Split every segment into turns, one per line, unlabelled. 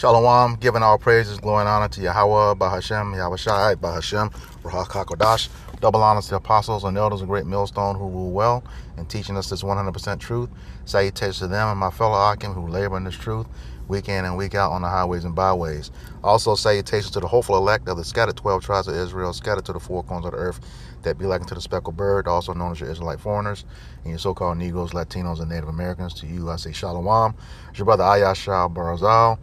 Shalom, giving all praises, glory and honor to Yahweh, Bahashem, Yahweh Shai, Bahashem, Ruach HaKodash. Double honors to the apostles and elders of Great Millstone who rule well and teaching us this 100% truth. Salutations to them and my fellow Akim who labor in this truth week in and week out on the highways and byways. Also salutations to the hopeful elect of the scattered 12 tribes of Israel, scattered to the four corners of the earth, that be like unto the speckled bird, also known as your Israelite foreigners, and your so-called Negroes, Latinos, and Native Americans. To you I say Shalom. It's your brother Ayashal Barazal,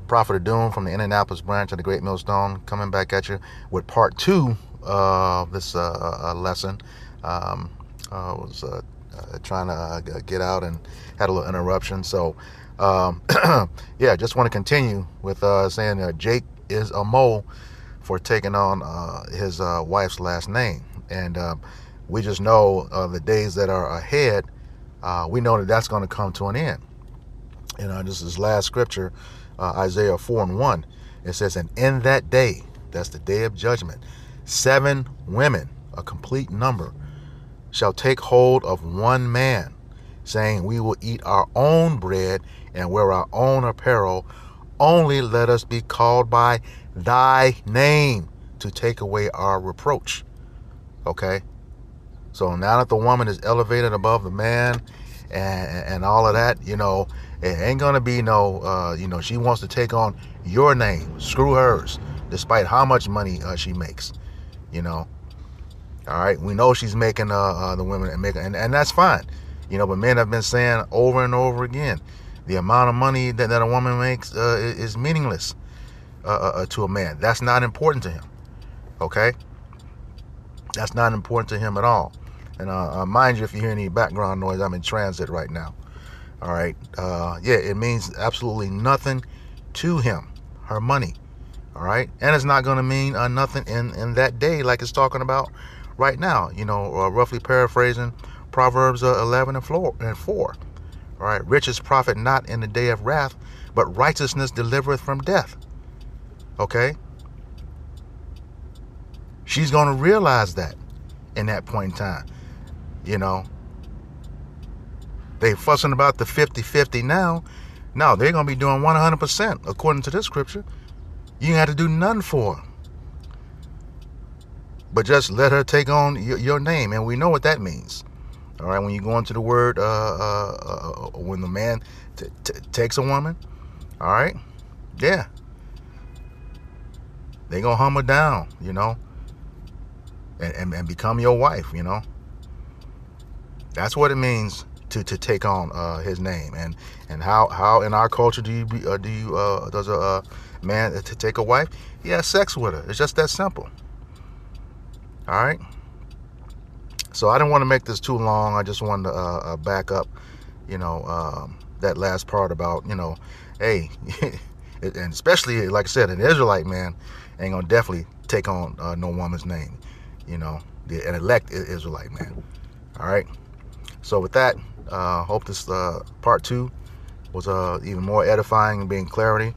Prophet of Doom from the Indianapolis branch of the Great Millstone, coming back at you with part 2 of this lesson. Was trying to get out and had a little interruption. So, yeah, just want to continue with saying Jake is a mole for taking on his wife's last name. And we just know the days that are ahead, we know that that's going to come to an end. You know, this is last scripture, Isaiah 4:1. It says, and in that day, that's the day of judgment, 7 women, a complete number, shall take hold of one man, saying, we will eat our own bread and wear our own apparel. Only let us be called by thy name to take away our reproach. Okay? So now that the woman is elevated above the man and all of that, you know, it ain't gonna be no, you know, she wants to take on your name. Screw hers, despite how much money she makes, you know. All right, we know she's making the women and that's fine, you know. But men have been saying over and over again, the amount of money that a woman makes is meaningless to a man. That's not important to him. Okay, that's not important to him at all. And mind you, if you hear any background noise, I'm in transit right now. All right, yeah, it means absolutely nothing to him, her money. All right, and it's not going to mean nothing in that day, like it's talking about right now. You know, roughly paraphrasing Proverbs 11 and 4. All right, riches profit not in the day of wrath, but righteousness delivereth from death. Okay, she's going to realize that in that point in time. You know, they fussing about the 50-50 now. No, they're going to be doing 100% according to this scripture. You ain't have to do nothing for her, but just let her take on your name, and we know what that means. All right, when you go into the word, when the man takes a woman, all right, yeah, they gonna hum her down, you know, and become your wife, you know. That's what it means to take on his name. And how in our culture does a man to take a wife? He has sex with her. It's just that simple. All right. So I didn't want to make this too long. I just wanted to back up, you know, that last part about, you know, hey, and especially, like I said, an Israelite man ain't gonna definitely take on no woman's name, you know, an elect Israelite man. All right. So with that, hope this part 2 was even more edifying and bringing clarity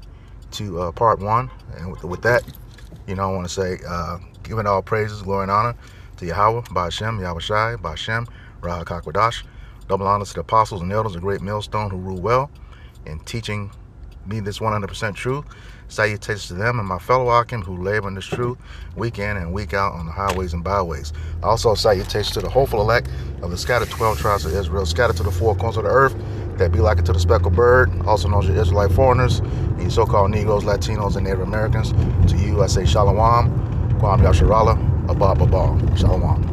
to part 1. And with that, you know, I want to say, giving all praises, glory, and honor to Yahweh, Bahashem, Yahweh Shai, Bahashem, Ruach HaKodash. Double honors to the apostles and elders of Great Millstone who rule well in teaching me this 100% truth. Salutations to them and my fellow Akim who labor in this truth week in and week out on the highways and byways. Also salutations to the hopeful elect of the scattered 12 tribes of Israel, scattered to the four corners of the earth, that be like unto the speckled bird, also known as your Israelite foreigners, and your so-called Negroes, Latinos, and Native Americans. To you I say Shalom, Kwam Yasharala, Abba Baba, Shalom.